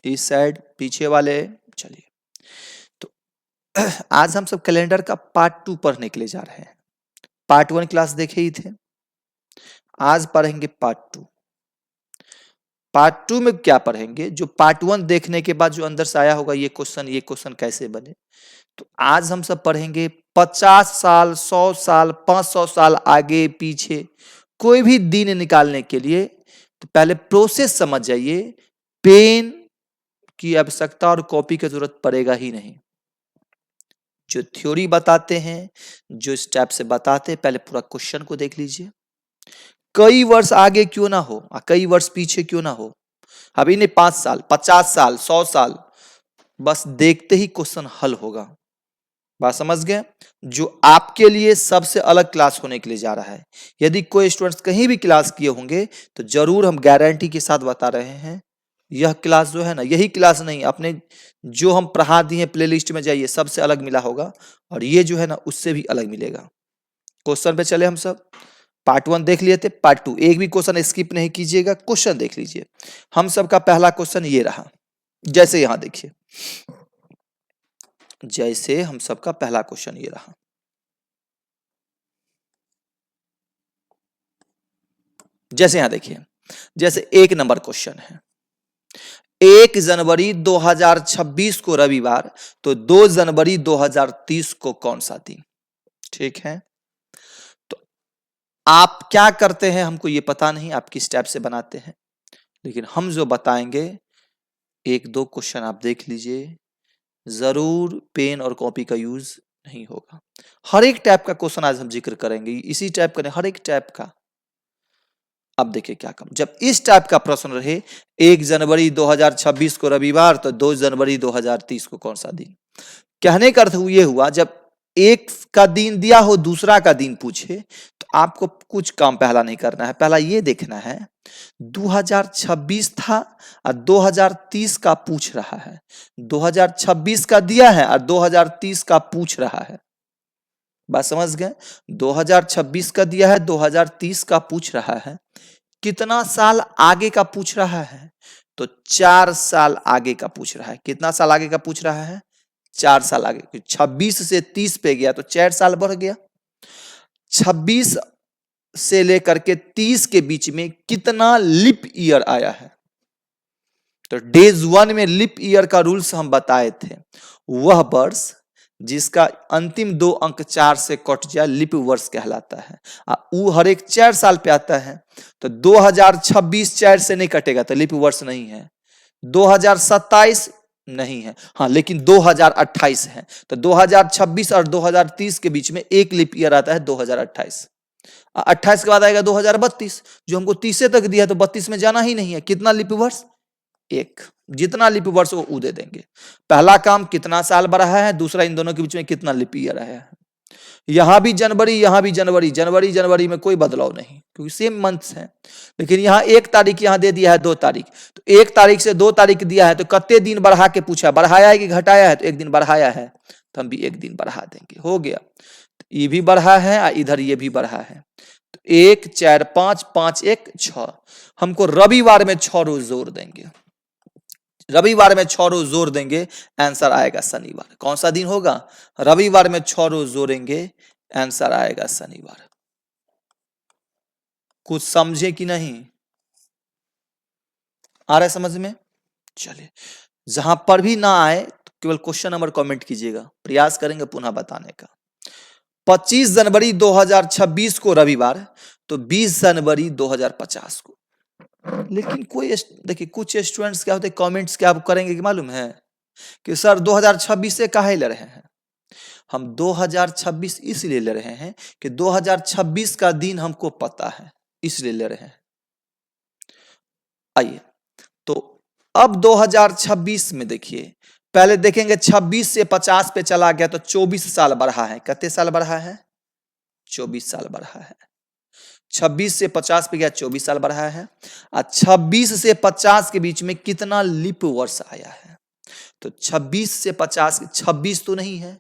इस साइड पीछे वाले। चलिए, तो आज हम सब कैलेंडर का पार्ट 2 पढ़ने के लिए जा रहे हैं। पार्ट 1 क्लास देखे ही थे, आज पढ़ेंगे पार्ट 2। पार्ट 2 में क्या पढ़ेंगे, जो पार्ट 1 देखने के बाद जो अंदर से आया होगा ये क्वेश्चन कैसे बने, तो आज हम सब पढ़ेंगे 50 साल, 100 साल, 500 साल आगे पीछे कोई भी दिन निकालने के लिए तो पहले प्रोसेस समझ जाइए। पेन की आवश्यकता और कॉपी की जरूरत पड़ेगा ही नहीं। जो थ्योरी बताते हैं, जो स्टेप से बताते हैं, पहले पूरा क्वेश्चन को देख लीजिए। कई वर्ष आगे क्यों ना हो, कई वर्ष पीछे क्यों ना हो, अभी नहीं 5 साल, 50 साल, 100 साल, बस देखते ही क्वेश्चन हल होगा। बात समझ गए? जो आपके लिए सबसे अलग क्लास होने के लिए जा रहा है। यदि कोई स्टूडेंट्स कहीं भी क्लास किए होंगे तो जरूर हम गारंटी के साथ बता रहे हैं, यह क्लास जो है ना, यही क्लास नहीं, अपने जो हम पढ़ा दिए प्लेलिस्ट में जाइए, सबसे अलग मिला होगा, और ये जो है ना उससे भी अलग मिलेगा। क्वेश्चन पे चले हम सब। पार्ट 1 देख लिए थे, पार्ट 2 एक भी क्वेश्चन स्किप नहीं कीजिएगा, क्वेश्चन देख लीजिए। हम सबका पहला क्वेश्चन ये रहा, जैसे यहां देखिए, जैसे हम सबका पहला क्वेश्चन ये रहा। जैसे यहां देखिए, जैसे 1 नंबर क्वेश्चन है, 1 जनवरी 2026 को रविवार, तो 2 जनवरी 2030 को कौन सा दिन? ठीक है, तो आप क्या करते हैं हमको ये पता नहीं, आप किस टाइप से बनाते हैं, लेकिन हम जो बताएंगे 1-2 क्वेश्चन आप देख लीजिए, जरूर पेन और कॉपी का यूज नहीं होगा। हर एक टाइप का क्वेश्चन आज हम जिक्र करेंगे, इसी टाइप का नहीं, हर एक टाइप का। अब देखिए क्या कम, जब इस टाइप का प्रश्न रहे 1 जनवरी 2026 को रविवार, तो 2 जनवरी 2030 को कौन सा दिन? कहने का अर्थ ये हुआ, जब एक का दिन दिया हो, दूसरा का दिन पूछे, तो आपको कुछ काम पहला नहीं करना है, पहला ये देखना है 2026 था और 2030 का पूछ रहा है, 2026 का दिया है और 2030 का पूछ रहा है। बात समझ गए? 2026 का दिया है, 2030 का पूछ रहा है, कितना साल आगे का पूछ रहा है? तो 4 साल आगे का पूछ रहा है। कितना साल आगे का पूछ रहा है? 4 साल आगे। 26 से 30 पे गया तो 4 साल बढ़ गया। 26 से लेकर के 30 के बीच में कितना लिप ईयर आया है? तो डेज 1 में लिप ईयर का रूल्स हम बताए थे, वह वर्ष जिसका अंतिम 2 अंक 4 से कट जाए लिप वर्ष कहलाता है। वो हर एक 4 साल पे आता है, तो 2026 4 से नहीं कटेगा तो लिप वर्ष नहीं है। 2027 नहीं है, हाँ, लेकिन 2028 है। तो 2026 और 2030 के बीच में एक लिप ईयर आता है 2028। 28 के बाद आएगा 2032, जो हमको 30 तक दिया है, तो 32 में जाना ही नहीं है। कितना लिप वर्ष? एक। जितना लिप वर्ष वो दे देंगे। पहला काम कितना साल बढ़ा है, दूसरा इन दोनों के बीच में कितना लिप ईयर है। यहां भी जनवरी, यहां भी जनवरी, जनवरी जनवरी में कोई बदलाव नहीं, क्योंकि सेम मंथ्स हैं। लेकिन यहाँ 1 तारीख यहां दे दिया है 2 तारीख, तो 1 तारीख से 2 तारीख दिया है, तो कितने दिन बढ़ा के पूछा, बढ़ाया है कि घटाया है? तो 1 दिन बढ़ाया है, तो हम भी 1 दिन बढ़ा देंगे, हो गया। तो ये भी बढ़ा है और इधर ये भी बढ़ा है, तो 1 4 5 5 1 6। हमको रविवार में 6 रोज जोड़ देंगे, रविवार में 6 रोज जोड़ देंगे, आंसर आएगा शनिवार। कौन सा दिन होगा? रविवार में 6 रोज जोड़ेंगे, आंसर आएगा शनिवार। कुछ समझे कि नहीं? आ रहा है समझ में? चलिए, जहां पर भी ना आए तो केवल क्वेश्चन नंबर कमेंट कीजिएगा, प्रयास करेंगे पुनः बताने का। 25 जनवरी 2026 को रविवार, तो 20 जनवरी 2050 को। लेकिन कोई देखिए, कुछ स्टूडेंट्स क्या होते हैं, कमेंट्स क्या आप करेंगे कि मालूम है कि सर 2026 से काहे ले रहे हैं? हम 2026 इसलिए ले रहे हैं कि 2026 का दिन हमको पता है, इसलिए ले रहे हैं। आइए, तो अब 2026 में देखिए, पहले देखेंगे 26 से 50 पे चला गया तो 24 साल बढ़ा है। कितने साल बढ़ा है? 24 साल बढ़ा है। 26 से 50 पे गया, 24 साल बढ़ा है। और 26 से 50 के बीच में कितना लिप वर्ष आया है? तो 26 से 50, 26 तो नहीं है,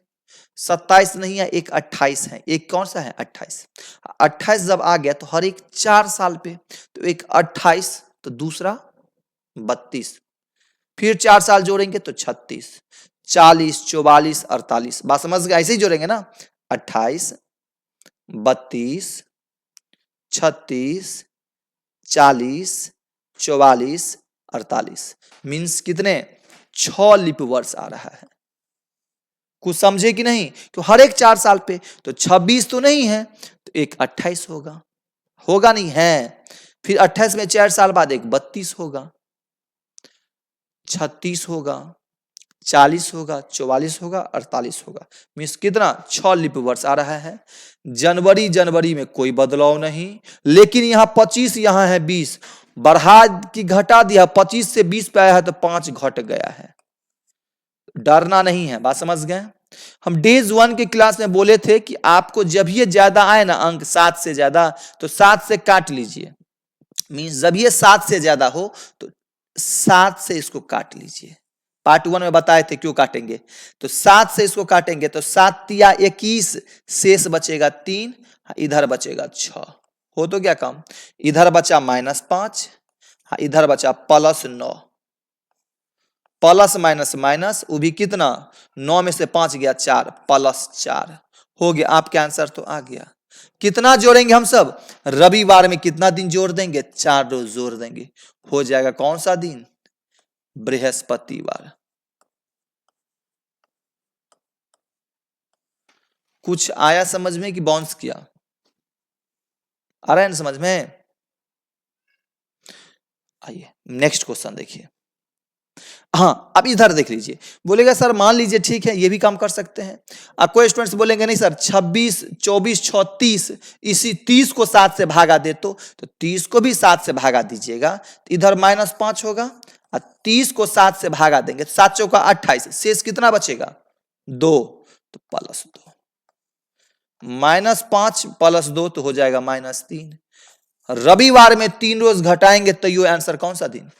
27 नहीं है, एक 28 है। एक कौन सा है? 28। 28 जब आ गया तो हर एक 4 साल पे, तो एक 28, तो दूसरा 32, फिर 4 साल जोड़ेंगे तो 36, 40, 44, 48। बात समझ गए? ऐसे ही जोड़ेंगे ना, 28, 32, 36, 40, 44, 48 मीन्स कितने? 6 लीप वर्ष आ रहा है। कुछ समझे कि नहीं? तो हर एक 4 साल पे, तो 26 तो नहीं है तो एक 28 होगा, होगा नहीं है। फिर 28 में 4 साल बाद एक 32 होगा, 36 होगा, 40 होगा, 44 होगा, 48 होगा। मीन्स कितना? 6 लीप वर्ष आ रहा है। जनवरी जनवरी में कोई बदलाव नहीं, लेकिन यहाँ 25, यहाँ है 20, बढ़ा की घटा दिया, 25 से 20 पे आया है तो 5 घट गया है। डरना नहीं है, बात समझ गए? हम डेज 1 के क्लास में बोले थे कि आपको जब ये ज्यादा आए ना अंक 7 से ज्यादा, तो 7 से काट लीजिए। मीन्स जब ये 7 से ज्यादा हो तो 7 से इसको काट लीजिए। पार्ट 1 में बताए थे क्यों काटेंगे। तो 7 से इसको काटेंगे तो 7 तिया 21, शेष बचेगा 3, इधर बचेगा 6। हो तो क्या काम? इधर बचा -5, इधर बचा +9। प्लस माइनस माइनस, वो भी कितना? 9 में से 5 गया 4, +4 हो गया। आपका आंसर तो आ गया। कितना जोड़ेंगे हम सब? रविवार में कितना दिन जोड़ देंगे? 4 रोज जोड़ देंगे। हो जाएगा कौन सा दिन? बृहस्पतिवार। कुछ आया समझ में कि बाउंस किया? आ रहा है ना समझ में? आइए नेक्स्ट क्वेश्चन देखिए। हाँ, अब इधर देख लीजिए। बोलेगा सर मान लीजिए ठीक है ये भी काम कर सकते हैं। अब कोई स्टूडेंट्स बोलेंगे नहीं सर 26, 24, 36, इसी 30 को 7 से भागा दे तो 30 को भी 7 से भागा दीजिएगा, इधर -5 होगा और 30 को 7 से भागा देंगे, 7 चौका 28, शेष कितना बचेगा? 2, तो +2। -5 +2 तो हो जाएगा -3। रविवार में 3 रोज घटाएंगे तो ये आंसर कौन सा दिन?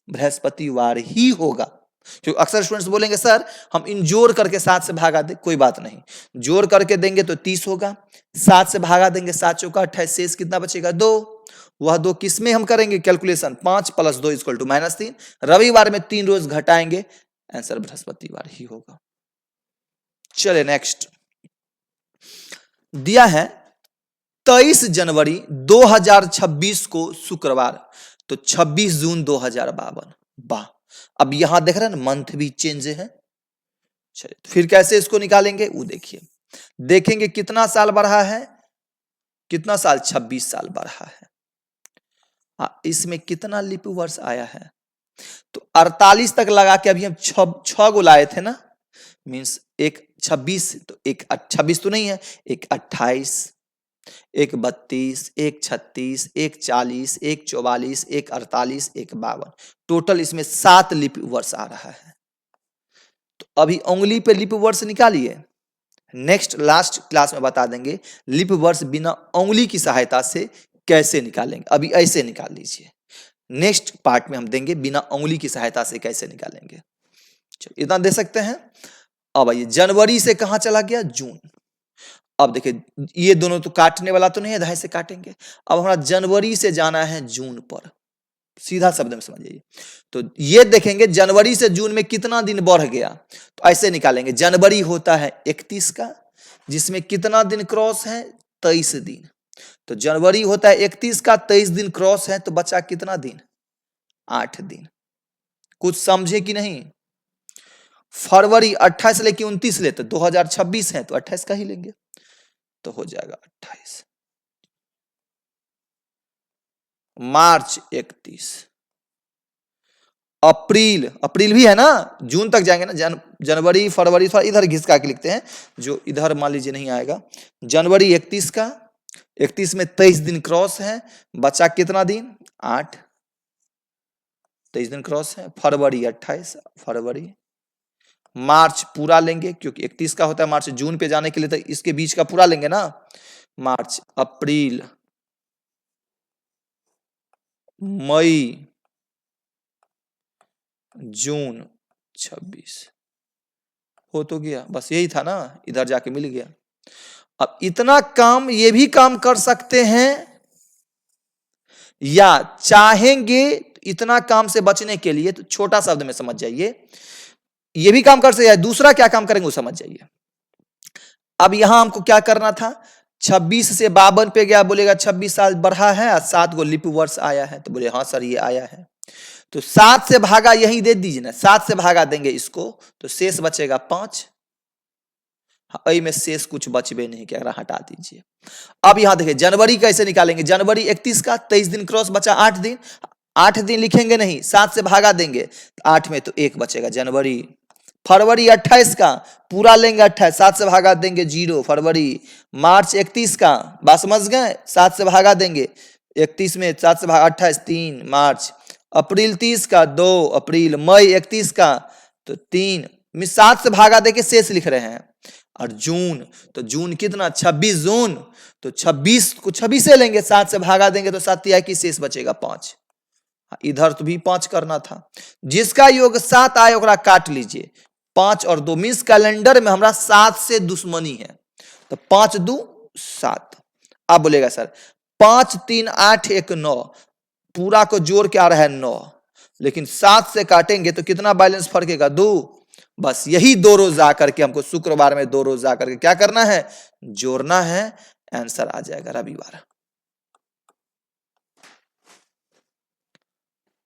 बृहस्पतिवार ही होगा। क्योंकि अक्सर स्टूडेंट्स बोलेंगे सर हम इन जोड़ करके 7 से भागा दे, कोई बात नहीं, जोड़ करके देंगे तो 30 होगा, 7 से भागा देंगे, 7 चौका 28, शेष कितना बचेगा? 2। वह 2 किस में हम करेंगे कैलकुलेशन? 5 + 2 = -3। रविवार में 3 रोज घटाएंगे, आंसर बृहस्पतिवार ही होगा। चले नेक्स्ट दिया है 23 जनवरी 2026 को शुक्रवार, तो 26 जून 2052। वाह, अब यहां देख रहे हैं ना मंथ भी चेंज है। चलिए फिर कैसे इसको निकालेंगे वो देखिए। देखेंगे कितना साल बढ़ा है, कितना साल? 26 साल बढ़ा है। इसमें कितना लीप वर्ष आया है? तो 48 तक लगा के अभी हम 6 गो लाए थे ना, मीन्स एक 26, तो एक 26 तो नहीं है, एक 28, एक 32, एक 36, एक 40, एक 44, एक 48, एक 52, टोटल इसमें 7 लीप वर्ष आ रहा है। तो अभी उंगली पे लीप वर्ष निकालिए, नेक्स्ट लास्ट क्लास में बता देंगे लीप वर्ष बिना उंगली की सहायता से कैसे निकालेंगे। अभी ऐसे निकाल लीजिए, नेक्स्ट पार्ट में हम देंगे बिना उंगली की सहायता से कैसे निकालेंगे। चलो इतना दे सकते हैं। अब आइए जनवरी से कहां चला गया? जून। अब देखिए ये दोनों तो काटने वाला तो नहीं है, 2.5 से काटेंगे। अब हमारा जनवरी से जाना है जून पर, सीधा शब्द में समझिए। तो ये देखेंगे जनवरी से जून में कितना दिन बढ़ गया, तो ऐसे निकालेंगे। जनवरी होता है 31 का, जिसमें कितना दिन क्रॉस है? 23 दिन। तो जनवरी होता है 31 का, 23 दिन क्रॉस है, तो बचा कितना दिन? 8 दिन। कुछ समझे कि नहीं? फरवरी 28 लेके 29 ले, तो 2026 है तो 28 का ही लेंगे, तो हो जाएगा 28। मार्च 31, अप्रैल, अप्रैल भी है ना, जून तक जाएंगे ना, जनवरी फरवरी, थोड़ा इधर घिसका के लिखते हैं, जो इधर मान लीजिए नहीं आएगा। जनवरी 31 का, 31 में 23 दिन क्रॉस है, बचा कितना दिन? 8, 23 दिन क्रॉस है। फरवरी 28, फरवरी। मार्च पूरा लेंगे क्योंकि 31 का होता है मार्च, जून पे जाने के लिए तो इसके बीच का पूरा लेंगे ना। मार्च, अप्रैल, मई, जून, 26 हो तो गया। बस यही था ना, इधर जाके मिल गया। अब इतना काम ये भी काम कर सकते हैं, या चाहेंगे इतना काम से बचने के लिए तो छोटा शब्द में समझ जाइए, ये भी काम कर सकते हैं, दूसरा क्या काम करेंगे वो समझ जाइए। अब यहां हमको क्या करना था, 26 से 52 पे गया, बोलेगा 26 साल बढ़ा है और 7 गो लिप वर्ष आया है, तो बोले हाँ सर ये आया है, तो 7 से भागा यही दे दीजिए ना, 7 से भागा देंगे इसको तो शेष बचेगा 5, में शेष कुछ बचबे नहीं क्या, हटा दीजिए। अब यहां देखिए जनवरी कैसे निकालेंगे, जनवरी 31 का 23 दिन क्रॉस बचा 8 दिन, 8 दिन लिखेंगे नहीं, 7 से भागा देंगे 8 में तो 1 बचेगा जनवरी। फरवरी 28 का पूरा लेंगे 28, 7 से भागा देंगे 0 फरवरी। मार्च 31 का बात समझ गए, 7 से भागा देंगे 31 में, 7 से भागा 28 3 मार्च। अप्रैल 30 का 2 अप्रैल। मई 31 का तो 3 में 7 से भागा देके शेष लिख रहे हैं। और जून, तो जून कितना 26 जून, तो 26 को 26 से लेंगे, 7 से भागा देंगे तो 7 की शेष बचेगा 5। इधर तो भी 5 करना था, जिसका योग 7 आए ओकरा काट लीजिए, 5 और 2 मीन्स कैलेंडर में हमारा 7 से दुश्मनी है, तो 5 2 7। अब बोलेगा सर 5 3 8 1 9, पूरा को जोड़ के आ रहा है 9, लेकिन 7 से काटेंगे तो कितना बैलेंस फर्केगा 2। बस यही 2 रोज आकर के हमको शुक्रवार में 2 रोज आकर के क्या करना है, जोड़ना है, आंसर आ जाएगा रविवार।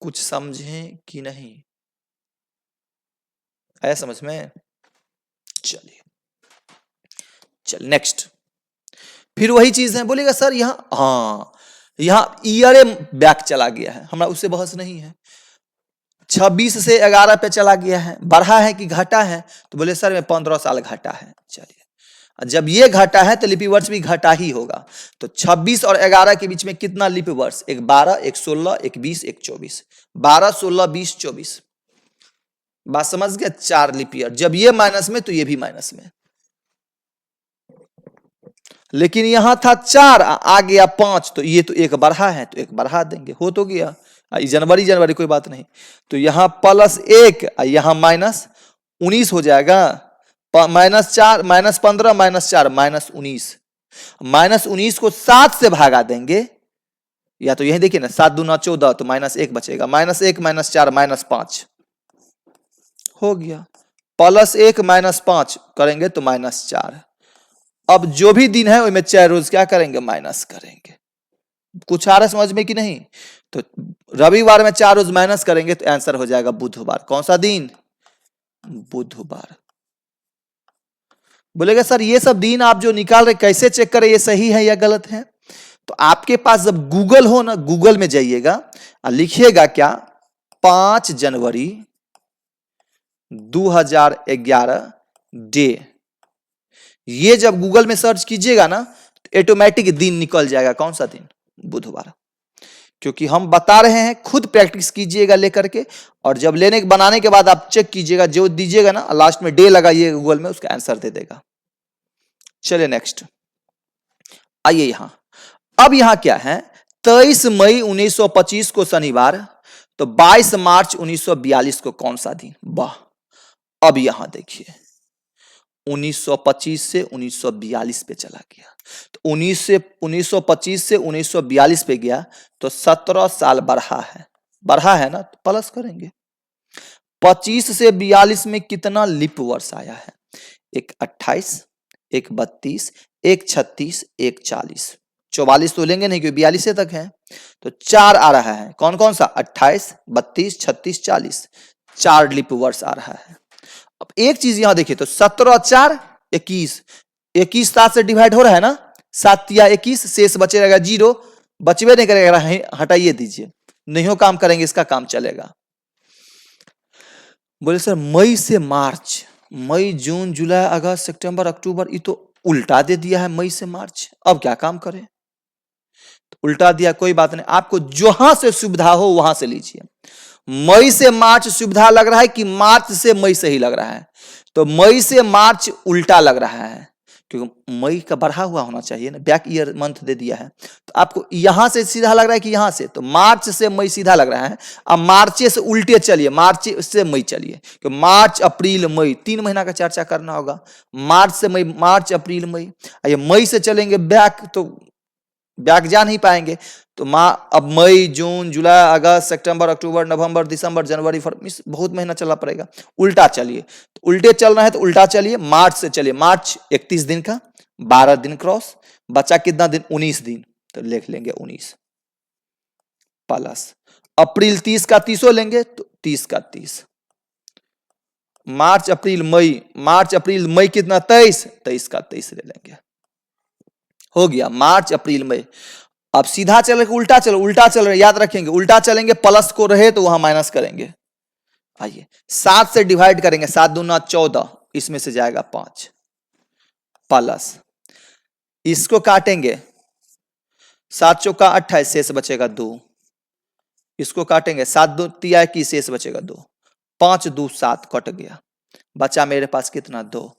कुछ समझें कि नहीं, आया समझ में? चलिए चल नेक्स्ट, फिर वही चीज है। बोलेगा सर यहाँ, हाँ यहाँ ईयर बैक चला गया है, हमारा उससे बहस नहीं है। 26 से 11 पे चला गया है, बढ़ा है कि घटा है, तो बोले सर में 15 साल घटा है। चलिए जब ये घटा है तो लिपि वर्ष भी घटा ही होगा, तो 26 और 11 के बीच में कितना लिपि वर्ष, एक 12 एक 16 एक 20 एक 24, 12 16 20 24, बात समझ गया, 4 लिप ईयर। जब ये माइनस में तो ये भी माइनस में, लेकिन यहां था 4 आ गया 5, तो ये तो एक बढ़ा है तो एक बढ़ा देंगे, हो तो गया। जनवरी जनवरी कोई बात नहीं, तो यहां +1 यहां -19 हो जाएगा, -4 -15 -4 -19, -19 को 7 से भागा देंगे, या तो यही देखिए ना 7 दूना 14, तो -1 बचेगा, -1 -4 -5 हो गया, +1 -5 करेंगे तो -4। अब जो भी दिन है उसमें 4 रोज क्या करेंगे, माइनस करेंगे। कुछ आ रहा है समझ में कि नहीं? तो रविवार में 4 रोज माइनस करेंगे तो आंसर हो जाएगा बुधवार। कौन सा दिन, बुधवार। बोलेगा सर ये सब दिन आप जो निकाल रहे कैसे चेक करें ये सही है या गलत है? तो आपके पास जब गूगल हो ना, गूगल में जाइएगा और लिखिएगा क्या, 5 जनवरी 2011 डे, ये जब गूगल में सर्च कीजिएगा ना तो ऑटोमेटिक दिन निकल जाएगा। कौन सा दिन, बुधवार। क्योंकि हम बता रहे हैं, खुद प्रैक्टिस कीजिएगा लेकर के, और जब लेने बनाने के बाद आप चेक कीजिएगा, जो दीजिएगा ना लास्ट में डे लगाइए गूगल में, उसका आंसर दे देगा। चलिए नेक्स्ट आइए यहां। अब यहां क्या है, 23 मई 1925 को शनिवार, तो 22 मार्च 1942 को कौन सा दिन, वाह। अब यहां देखिए 1925 से 1942 पे चला गया, तो 1925 से 1942 पे गया तो 17 साल बढ़ा है ना, तो प्लस करेंगे। 25 से 42 में कितना लिप वर्ष आया है, एक 28 एक 32 एक 36 एक 40, 44 तो लेंगे नहीं क्योंकि 42 तक है, तो 4 आ रहा है। कौन कौन सा, 28 32 36 40, 4 लिप वर्ष आ रहा है। अब एक चीज यहां देखिए, तो 17 4 21, 21 7 से डिवाइड हो रहा है ना, 7 या 21, शेष बचे रहेगा 0, बचवे नहीं करेगा, हटाइए दीजिए, नहीं हो काम करेंगे, इसका काम चलेगा। बोले सर मई से मार्च, मई जून जुलाई अगस्त सितंबर अक्टूबर, ये तो उल्टा दे दिया है, मई से मार्च, अब क्या काम करें? तो उल्टा दिया, कोई बात नहीं, आपको जहां से सुविधा हो वहां से लीजिए। मई से मार्च सुविधा लग रहा है कि मार्च से मई सही लग रहा है, तो मई से मार्च उल्टा लग रहा है, क्योंकि मई का बढ़ा हुआ होना चाहिए ना, बैक ईयर मंथ दे दिया है, तो आपको यहां से सीधा लग रहा है कि यहां से, तो मार्च से मई सीधा लग रहा है। अब मार्च से उल्टे चलिए, मार्च से मई चलिए, कि मार्च अप्रैल मई 3 महीना का चर्चा करना होगा, मार्च से मई, मार्च अप्रैल मई, ये मई से चलेंगे बैक तो बैक जा नहीं पाएंगे। तो अब मई, जून, जुलाई, अगस्त, सितंबर, अक्टूबर, नवंबर, दिसंबर, जनवरी, फरवरी, बहुत महीना चलना पड़ेगा। उल्टा चलिए, तो उल्टे चलना है तो उल्टा चलिए, मार्च से चलिए। मार्च 31 दिन का, 12 दिन क्रॉस, बचा कितना दिन? 19 दिन, तो लिख लेंगे 19 प्लस अप्रैल 30 का 30 लेंगे तो 30 का 30, मार्च अप्रैल मई, मार्च अप्रैल मई कितना? 23, 23 का 23 ले लेंगे। हो गया मार्च अप्रैल मई। अब सीधा चले उल्टा चलो, उल्टा चल रहे, याद रखेंगे उल्टा चलेंगे, प्लस को रहे तो वहां माइनस करेंगे। आइए 7 से डिवाइड करेंगे, 7 दूना 14, इसमें से जाएगा 5 प्लस इसको काटेंगे, 7 चौका 28, शेष बचेगा 2, इसको काटेंगे, 7 दो 21, शेष बचेगा 2, 5 2 7 कट गया, बचा मेरे पास कितना? 2।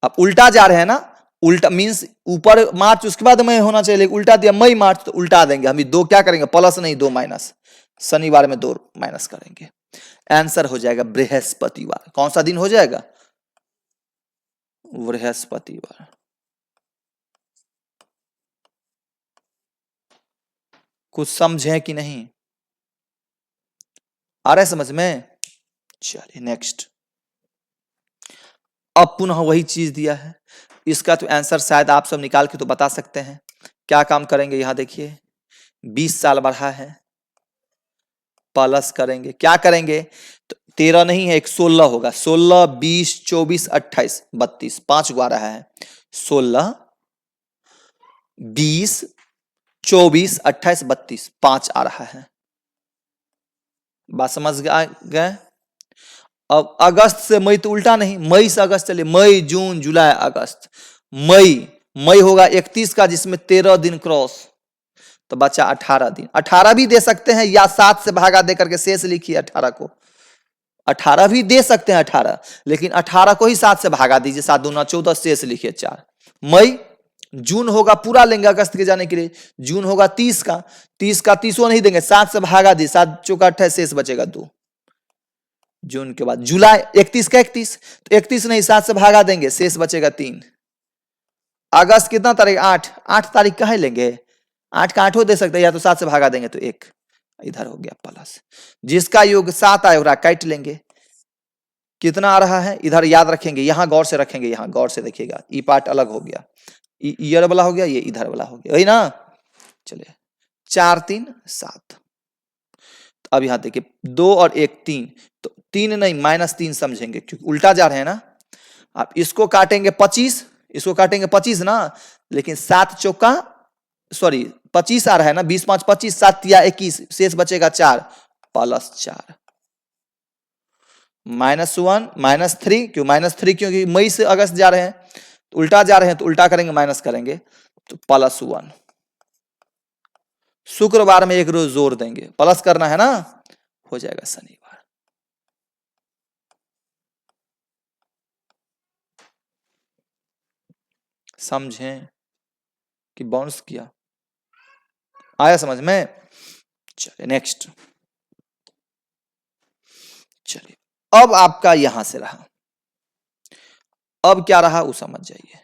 अब उल्टा जा रहे हैं ना, उल्टा मींस ऊपर मार्च उसके बाद मई होना चाहिए, उल्टा दिया मई मार्च, तो उल्टा देंगे हम। 2 क्या करेंगे? प्लस नहीं 2 माइनस, शनिवार में 2 माइनस करेंगे। आंसर हो जाएगा बृहस्पतिवार। कौन सा दिन हो जाएगा? बृहस्पतिवार। कुछ समझे कि नहीं? आ रहा है समझ में? चलिए नेक्स्ट। अब पुनः वही चीज दिया है, इसका तो आंसर शायद आप सब निकाल के तो बता सकते हैं। क्या काम करेंगे? यहां देखिए 20 साल बढ़ा है, प्लस करेंगे, क्या करेंगे? तो 13 नहीं है, एक 16 होगा, 16 20 24 28 32, 5 गो आ रहा है, 16 20 24 28 32, 5 आ रहा है। बात समझ गए? अब अगस्त से मई तो उल्टा नहीं, मई से अगस्त चलिए, मई जून जुलाई अगस्त, मई होगा 31 का, जिसमें 13 दिन क्रॉस, तो बचा 18 दिन। 18 भी दे सकते हैं या 7 से भागा दे करके शेष लिखिए 18 को, 18 भी दे सकते हैं 18, लेकिन 18 को ही 7 से भागा दीजिए, 7 दूना 14, शेष लिखिए 4। मई, जून होगा पूरा लेंगे अगस्त के जाने के लिए, जून होगा 30 का, 30 का 30 नहीं देंगे, 7 से भागा दी, 7 चौका 28, शेष बचेगा 2। जून के बाद जुलाई 31 का 31, तो 31 नहीं 7 से भागा देंगे, शेष बचेगा 3। अगस्त कितना तारीख? 8, 8 तारीख का है लेंगे, 8 का 8 दे सकते हैं, या तो 7 से भागा देंगे तो 1, इधर हो गया प्लस, जिसका योग 7 आएगा काट लेंगे, कितना आ रहा है इधर याद रखेंगे, यहां गौर से रखेंगे, यहां गौर से देखिएगा, ई पार्ट अलग हो गया, ईयर वाला हो गया, ये इधर वाला हो गया, वही ना। चलिए 4 3 7, अब यहां देखिए 2 और 1 3, तो 3 नहीं -3 समझेंगे, क्योंकि उल्टा जा रहे हैं ना। आप इसको काटेंगे 25, इसको काटेंगे 25 ना, लेकिन 7 चौका सॉरी 25 आ रहा है ना, 20 5 25, 7 या 21, शेष बचेगा 4 प्लस 4, -1 -3, क्यों -3? क्योंकि मई से अगस्त जा रहे हैं, तो उल्टा जा रहे हैं, तो उल्टा करेंगे माइनस करेंगे, तो +1। शुक्रवार में एक रोज जोड़ देंगे, प्लस करना है ना, हो जाएगा शनिवार। समझें कि बाउंस किया? आया समझ में? चलिए नेक्स्ट। चलिए अब आपका यहां से रहा, अब क्या रहा वो समझ जाइए।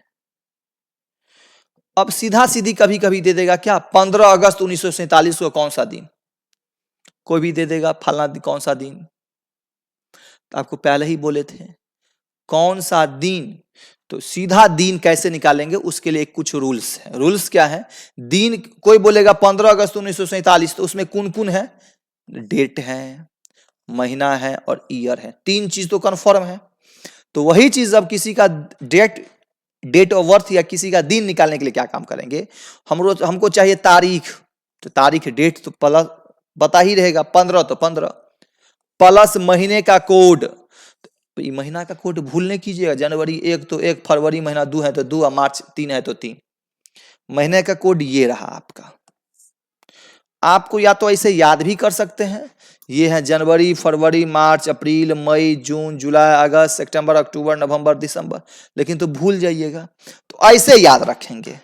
अब सीधा सीधी कभी कभी दे देगा क्या, 15 अगस्त 1947 को कौन सा दिन, कोई भी दे देगा फलना कौन सा दिन, तो आपको पहले ही बोले थे कौन सा दिन, तो सीधा दिन कैसे निकालेंगे उसके लिए कुछ रूल्स है। रूल्स क्या है? दिन कोई बोलेगा 15 अगस्त 1947, तो उसमें कौन कौन है? डेट है, महीना है और ईयर है, 3 चीज तो कंफर्म है। तो वही चीज अब किसी का डेट ऑफ बर्थ या किसी का दिन निकालने के लिए क्या काम करेंगे, हमको चाहिए तारीख, तो तारीख डेट तो प्लस बता ही रहेगा, 15 तो 15 प्लस महीने का कोड, तो ये महीना का कोड भूल नहीं कीजिएगा, जनवरी 1 तो 1, फरवरी महीना 2 है तो 2, और मार्च 3 है तो 3, महीने का कोड ये रहा आपका। आपको या तो ऐसे याद भी कर सकते हैं, ये है जनवरी फरवरी मार्च अप्रैल मई जून जुलाई अगस्त सितंबर अक्टूबर नवंबर दिसंबर, लेकिन तो भूल जाइएगा, तो ऐसे याद रखेंगे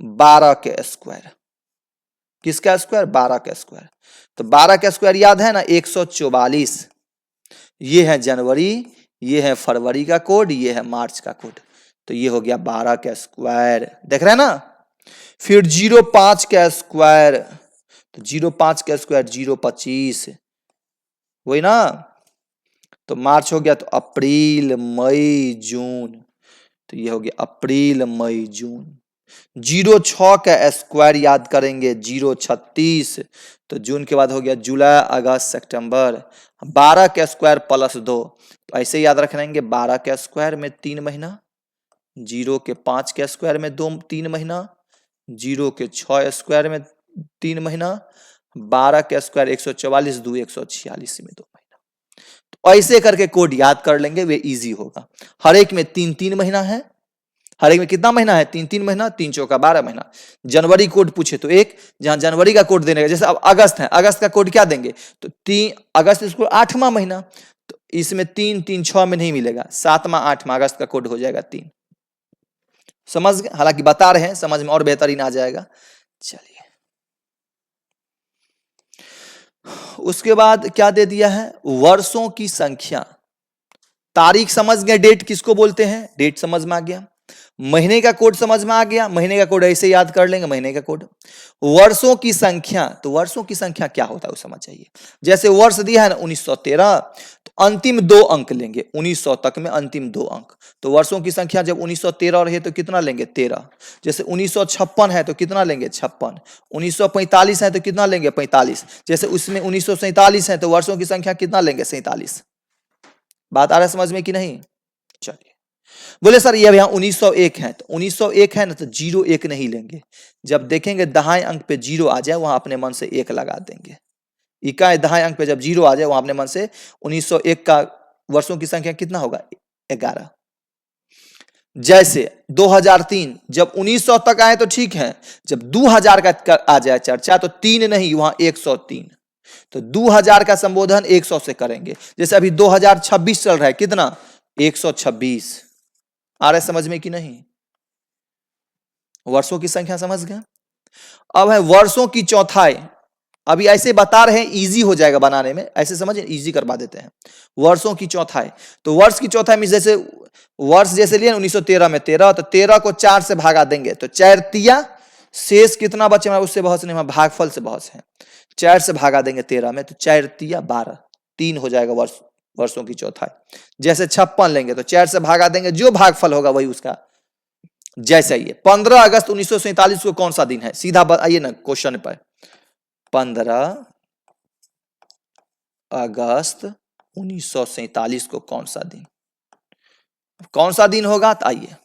12 के स्क्वायर, किसका स्क्वायर? 12 का स्क्वायर, तो 12 का स्क्वायर याद है ना 144, ये है जनवरी, ये है फरवरी का कोड, ये है मार्च का कोड, तो ये हो गया 12 का स्क्वायर, देख रहे हैं ना। फिर 0.5 का स्क्वायर, तो 0.5 का स्क्वायर 0.25, वही ना। तो मार्च हो गया, तो अप्रैल मई जून, तो ये हो गया अप्रैल मई जून। 0.6 का स्क्वायर याद करेंगे 0.36, तो जून के बाद हो गया जुलाई अगस्त सितंबर। 12 का स्क्वायर +2, तो ऐसे याद रखेंगे 12 का स्क्वायर में 3 महीना, 0 के 5 के स्क्वायर में 3 महीना, 0 के 6 स्क्वायर में 3 महीना, 12 के स्क्वायर 144, 2 146 में 2 महीना। तो ऐसे करके कोड याद कर लेंगे, वे इजी होगा। हर एक में 3-3 महीना है, हर एक में कितना महीना है, 3-3 महीना, 3 चौका 12 महीना। जनवरी कोड पूछे तो एक, जहां जनवरी का कोड देने का, जैसे अब अगस्त है, अगस्त का कोड क्या देंगे, तो 3 अगस्त, इसको 8वां महीना, तो इसमें 3-3-6 में नहीं मिलेगा, 7वां 8वां अगस्त का कोड हो जाएगा 3। समझ गए, हालांकि बता रहे हैं, समझ में और बेहतरीन आ जाएगा। चलिए, उसके बाद क्या दे दिया है, वर्षों की संख्या। तारीख समझ गए, डेट किसको बोलते हैं, डेट समझ में आ गया। महीने का कोड समझ में आ गया, महीने का कोड ऐसे याद कर लेंगे, महीने का कोड। वर्षों की संख्या, तो वर्षों की संख्या क्या होता है वो समझ जाइए। जैसे वर्ष दिया है ना 1913, तो अंतिम 2 अंक लेंगे, 1900 तक में अंतिम 2 अंक। तो वर्षों की संख्या जब 1913 रहे तो कितना लेंगे, 13। जैसे 1956 है तो कितना लेंगे, 56। 1945 है तो कितना लेंगे, 45। जैसे उसमें 1947 है तो वर्षों की संख्या कितना लेंगे, 47। बात आ रहा है समझ में कि नहीं। चलिए, बोले सर ये अब यहाँ 1901 है, तो 1901 है ना, तो 01 नहीं लेंगे। जब देखेंगे दाएं अंक पे 0 आ जाए, वहां अपने मन से 1 लगा देंगे। इकाई दाएं अंक पे जब 0 आ जाए, वहां अपने मन से 1901 का वर्षों की संख्या कितना होगा, 11। जैसे 2003, जब 1900 तक आए तो ठीक है, जब 2000 का आ जाए चर्चा, तो 3 नहीं, वहां 103। तो 2000 का संबोधन 100 से करेंगे। जैसे अभी 2026 चल रहा है, कितना, 126। आ रहा है समझ में कि नहीं, वर्षों की संख्या समझ गए। अब है वर्षों की चौथाई। अभी ऐसे बता रहे हैं, इजी हो जाएगा बनाने में, ऐसे समझिए, इजी करवा देते हैं। वर्षों की चौथाई, तो वर्ष की चौथाई में जैसे वर्ष जैसे लिए 1913 में 13, तो 13 को 4 से भागा देंगे, तो 4 तिया, शेष कितना बचे, उससे बहस नहीं, भागफल से बहस है। 4 से भागा देंगे 13 में, तो 4 तिया 12, 3 हो जाएगा वर्षों की चौथाई। जैसे 56 लेंगे तो 4 से भागा देंगे, जो भागफल होगा वही उसका। जैसे ये 15 अगस्त 1947 को कौन सा दिन है, सीधा आइए ना क्वेश्चन पर। 15 अगस्त 1947 को कौन सा दिन होगा, तो आइए,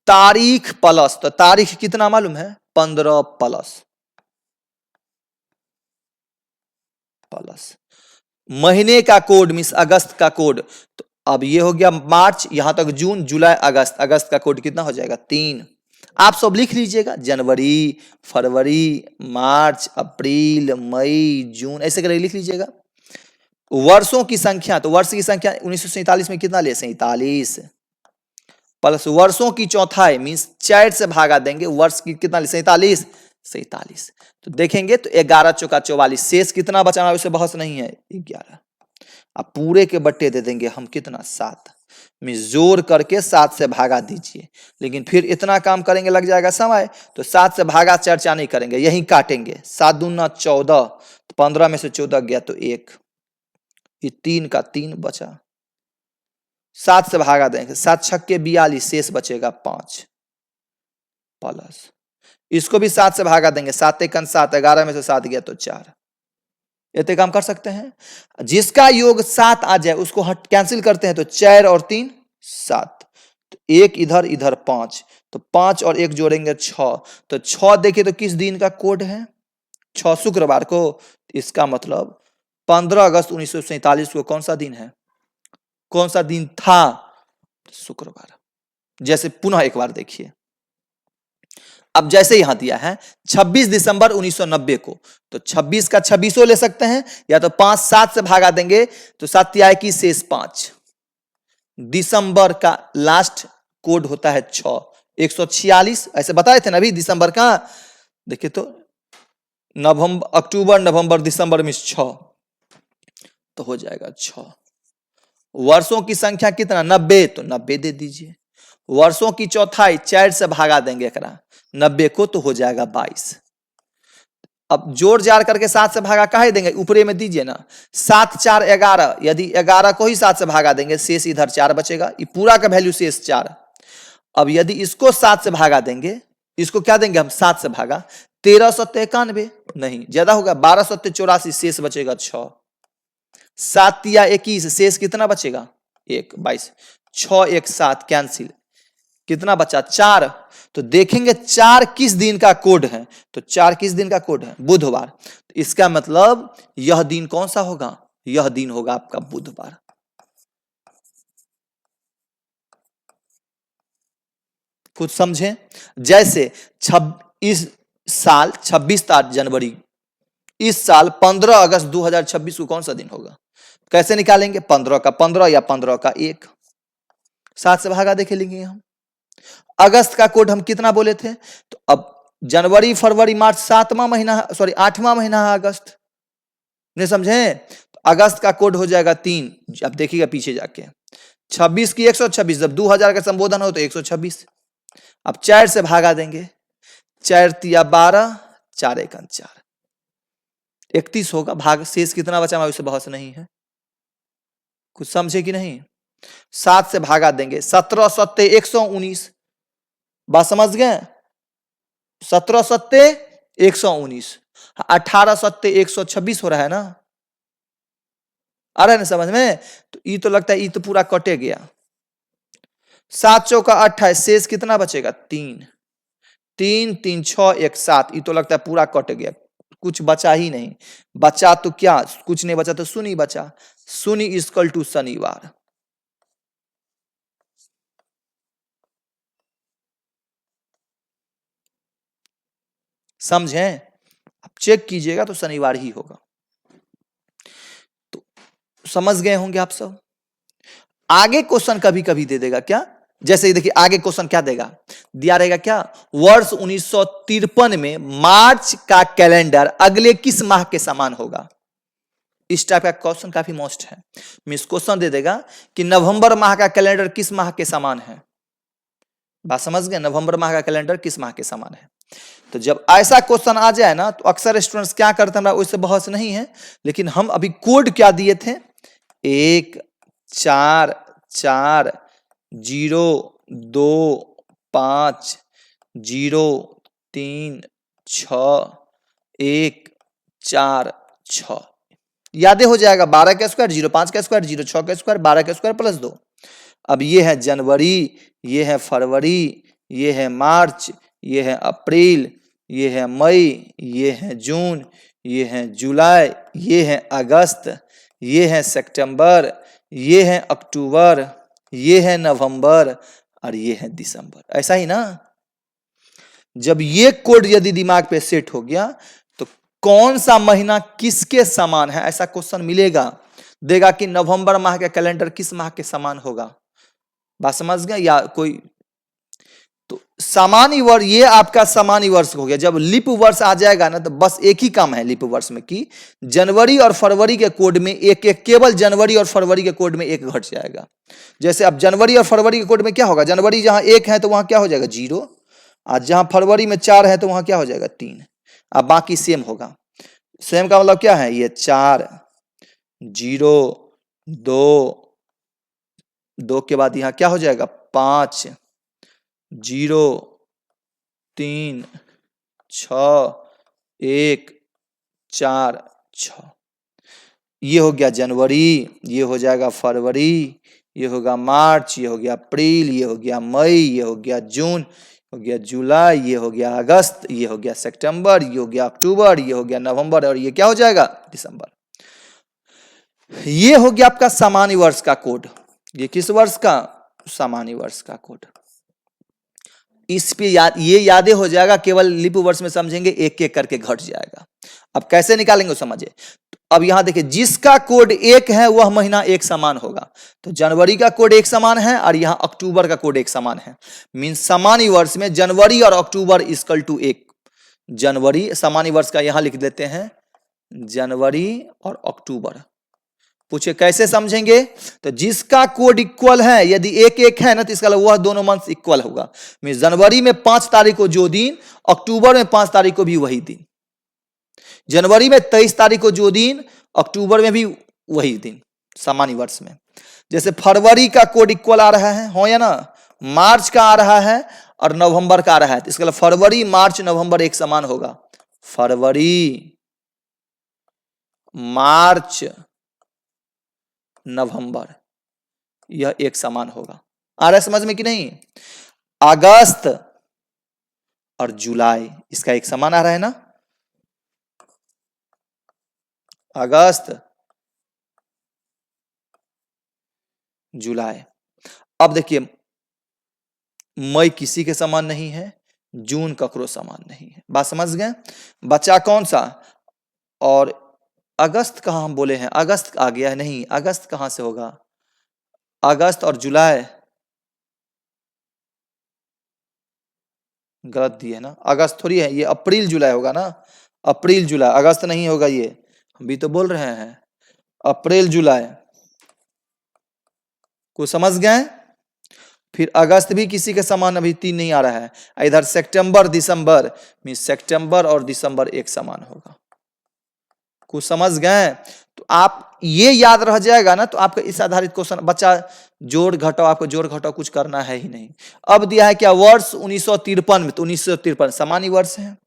तारीख प्लस, तो तारीख कितना मालूम है, 15 प्लस महीने का कोड मीन्स अगस्त का कोड, तो अब ये हो गया मार्च, यहां तक जून, जुलाई, अगस्त। अगस्त का कोड कितना हो जाएगा, 3। आप सब लिख लीजिएगा, जनवरी, फरवरी, मार्च, अप्रैल, मई, जून, ऐसे करके लिख लीजिएगा। वर्षों की संख्या, तो वर्ष की संख्या 1947 में कितना लिए, 47, प्लस वर्षों की चौथाई मीन्स 4 से भागा देंगे, वर्ष की कितना लिए, 47। तो देखेंगे तो 11 चौका 44, शेष कितना बचा है, उसे बहस नहीं है, 11। अब पूरे के बट्टे दे देंगे हम, कितना, 7 में जोड़ करके 7 से भागा दीजिए। लेकिन फिर इतना काम करेंगे लग जाएगा समय, तो 7 से भागा चर्चा नहीं करेंगे, यही काटेंगे। 7 दूना 14, तो 15 में से 14 गया तो 1, ये 3 का 3 बचा, 7 से भागा देंगे, 7 छक्के 42, शेष बचेगा 5, प्लस इसको भी 7 से भागा देंगे, 7 एकन 7, 11 में से 7 गया तो 4। इतने काम कर सकते हैं। जिसका योग 7 आ जाए उसको हट कैंसिल करते हैं, तो 4 और 3 7, तो 1 इधर, इधर 5, तो 5 और 1 जोड़ेंगे 6, तो 6 देखिए तो किस दिन का कोड है, 6 शुक्रवार को। इसका मतलब 15 अगस्त 1947 को कौन सा दिन है, कौन सा दिन था, शुक्रवार। जैसे पुनः एक बार देखिए, अब जैसे यहां दिया है 26 दिसंबर 1990 को, तो 26 का 26 ले सकते हैं, या तो 5 7 से भागा देंगे, तो 7 की शेष 5। दिसंबर का लास्ट कोड होता है 6, 146, ऐसे बताए थे ना अभी दिसंबर का। देखिए तो नवंबर, अक्टूबर, नवंबर, दिसंबर में 6, तो हो जाएगा 6। वर्षों की संख्या कितना, 90, तो 90 दे दीजिए। वर्षों की चौथाई 4 से भागा देंगे एकरा, 90 को तो हो जाएगा 22। अब जोड़ जार करके 7 से भागा काहे देंगे, ऊपरे में दीजिए ना, 7 4 11, यदि 11 को ही 7 से भागा देंगे शेष इधर 4 बचेगा, ये पूरा का वैल्यू शेष 4। अब यदि इसको 7 से भागा देंगे, इसको क्या देंगे हम 7 से भागा, 13 सत्ते 91, नहीं ज्यादा होगा, 12 सत्ते 84, शेष बचेगा 6, 7 या 21, शेष कितना बचेगा 1, 22, 6 1 7 कैंसिल, कितना बचा 4। तो देखेंगे 4 किस दिन का कोड है, तो 4 किस दिन का कोड है, बुधवार। तो इसका मतलब यह दिन कौन सा होगा, यह दिन होगा आपका बुधवार। कुछ समझे, जैसे इस साल 26 जनवरी, इस साल 15 अगस्त 2026 को कौन सा दिन होगा, कैसे निकालेंगे, 15 का 15 या 15 का 1, 7 से भागा देखे लेंगे हम। अगस्त का कोड हम कितना बोले थे, तो अब जनवरी फरवरी मार्च 7वां महीना, सॉरी 8वां महीना है अगस्त, नहीं समझे, तो अगस्त का कोड हो जाएगा 3। अब देखिएगा पीछे जाके, 26 की 126, जब 2000 का संबोधन हो तो 126। अब 4 से भागा देंगे, 4 तिया 12, 4 1 4, 31 होगा, भाग शेष कितना बचा हमारे उससे बहस नहीं है, कुछ समझे कि नहीं। 7 से भागा देंगे, 17 सत्ते 119, बात समझ गए, 17 सत्ते 119, 18 सत्ते 126 हो रहा है ना, आ रहा है ना समझ में, तो ये तो लगता है ये तो पूरा कटे गया, 7 चौका 28, शेष कितना बचेगा 3, 3 3 6 1 7, ये तो लगता है पूरा कट गया, कुछ बचा ही नहीं, बचा तो क्या, कुछ नहीं बचा तो शून्य बचा, शून्य इक्वल टू शनिवार। समझें, आप चेक कीजिएगा तो शनिवार ही होगा, तो समझ गए होंगे आप सब। आगे क्वेश्चन कभी कभी दे देगा क्या, जैसे देखिए आगे क्वेश्चन क्या देगा, दिया रहेगा क्या, वर्ष 1953 में मार्च का कैलेंडर अगले किस माह के समान होगा। इस टाइप का क्वेश्चन काफी मोस्ट है, मिस क्वेश्चन दे देगा कि नवंबर माह का कैलेंडर किस माह के समान है, बात समझ गए, नवंबर माह का कैलेंडर किस माह के समान है। तो जब ऐसा क्वेश्चन आ जाए ना, तो अक्सर स्टूडेंट्स क्या करते हैं, उससे बहस नहीं है, लेकिन हम अभी कोड क्या दिए थे, 1 4 4 0 2 5 0 3 6 1 4 6, यादें हो जाएगा, 12 का स्क्वायर 0 5 का स्क्वायर 0 6 का स्क्वायर 12 का स्क्वायर प्लस 2। अब ये है जनवरी, ये है फरवरी, ये है मार्च, ये है अप्रैल, ये है मई, ये है जून, ये है जुलाई, ये है अगस्त, ये है सितंबर, ये है अक्टूबर, ये है नवंबर और ये है दिसंबर, ऐसा ही ना। जब ये कोड यदि दिमाग पे सेट हो गया तो कौन सा महीना किसके समान है, ऐसा क्वेश्चन मिलेगा, देगा कि नवंबर माह का कैलेंडर किस माह के समान होगा, बात समझ गए, या कोई तो सामान्य वर्ष, ये आपका सामान्य वर्ष हो गया। जब लिप वर्ष आ जाएगा ना, तो बस एक ही काम है लिप वर्ष में कि जनवरी और फरवरी के कोड में एक एक, केवल जनवरी और फरवरी के कोड में एक घट जाएगा। जैसे अब जनवरी और फरवरी के कोड में क्या होगा, जनवरी जहां 1 है तो वहां क्या हो जाएगा 0, और जहां फरवरी में 4 है तो वहां क्या हो जाएगा 3, अब बाकी सेम होगा। सेम का मतलब क्या है, ये 4 0 2 के बाद यहां क्या हो जाएगा 5 0 3 6 1 4 6, ये हो गया जनवरी, ये हो जाएगा फरवरी, ये होगा मार्च, ये हो गया अप्रैल, ये हो गया मई, ये हो गया जून, हो गया जुलाई, ये हो गया अगस्त, ये हो गया सितंबर, ये हो गया अक्टूबर, ये हो गया नवंबर और ये क्या हो जाएगा दिसंबर। ये हो गया आपका सामान्य वर्ष का कोड। ये किस वर्ष का, सामान्य वर्ष का कोड। इस पे ये यादें हो जाएगा, केवल लिप वर्ष में समझेंगे एक एक करके घट जाएगा। अब कैसे निकालेंगे समझिए। अब यहां देखिए जिसका कोड 1 है वह महीना एक समान होगा, तो जनवरी का कोड एक समान है और यहां अक्टूबर का कोड एक समान है। मीन सामान्य वर्ष में जनवरी और अक्टूबर इक्वल टू 1। जनवरी सामान्य वर्ष का यहां लिख देते हैं जनवरी और अक्टूबर, पूछे कैसे समझेंगे, तो जिसका कोड इक्वल है, यदि एक एक है ना, तो इसका मतलब वह दोनों मंथ इक्वल होगा। जनवरी में 5 तारीख को जो दिन, अक्टूबर में 5 तारीख को भी वही दिन। जनवरी में 23 तारीख को जो दिन, अक्टूबर में भी वही दिन, सामान्य वर्ष में। जैसे फरवरी का कोड इक्वल आ रहा है, हो या ना, मार्च का आ रहा है और नवंबर का आ रहा है, तो इसका मतलब फरवरी मार्च नवंबर एक समान होगा। फरवरी मार्च नवंबर यह एक समान होगा। आ रहा है समझ में कि नहीं? अगस्त और जुलाई इसका एक समान आ रहा है ना, अगस्त जुलाई। अब देखिए, मई किसी के समान नहीं है, जून ककरो समान नहीं है। बात समझ गए? बचा कौन सा? और अगस्त कहां हम बोले हैं, अगस्त आ गया है, नहीं अगस्त कहां से होगा? अगस्त और जुलाई गलत दिए ना, अगस्त थोड़ी है, ये अप्रैल जुलाई होगा ना, अप्रैल जुलाई, अगस्त नहीं होगा। ये हम भी तो बोल रहे हैं अप्रैल जुलाई को, समझ गए? फिर अगस्त भी किसी के समान अभी 3 नहीं आ रहा है। इधर सितंबर दिसंबर, सितंबर और दिसंबर एक समान होगा। कुछ समझ गए? तो आप ये याद रह जाएगा ना, तो आपका इस आधारित क्वेश्चन बच्चा जोड़ घटाओ, आपको जोड़ घटाओ कुछ करना है ही नहीं। अब दिया है क्या, वर्ष 1953 में, तो 1953 सामान्य वर्ष है।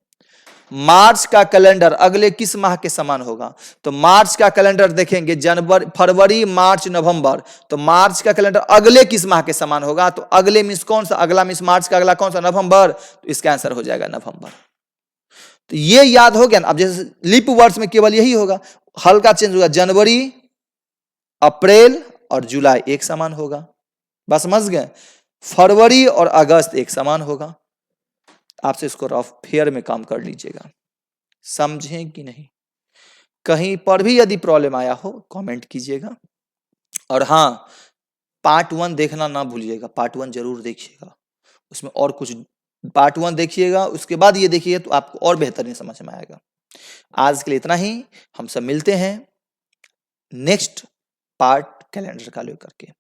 मार्च का कैलेंडर अगले किस माह के समान होगा? तो मार्च का कैलेंडर देखेंगे, जनवरी फरवरी मार्च नवंबर, तो मार्च का कैलेंडर अगले किस माह के समान होगा? तो अगले मीन्स कौन सा? अगला मीन्स मार्च का अगला कौन सा? नवंबर। तो इसका आंसर हो जाएगा नवंबर। तो ये याद हो गया ना। अब जैसे लीप वर्ष में केवल यही होगा, हल्का चेंज होगा, जनवरी अप्रैल और जुलाई एक समान होगा। बस समझ गए? फरवरी और अगस्त एक समान होगा। आपसे इसको रफ फेयर में काम कर लीजिएगा, समझें कि नहीं? कहीं पर भी यदि प्रॉब्लम आया हो कमेंट कीजिएगा। और हाँ, पार्ट 1 देखना ना भूलिएगा, पार्ट 1 जरूर देखिएगा, उसमें और कुछ पार्ट 1 देखिएगा, उसके बाद ये देखिए तो आपको और बेहतरीन समझ में आएगा। आज के लिए इतना ही, हम सब मिलते हैं नेक्स्ट पार्ट कैलेंडर का लेकर के।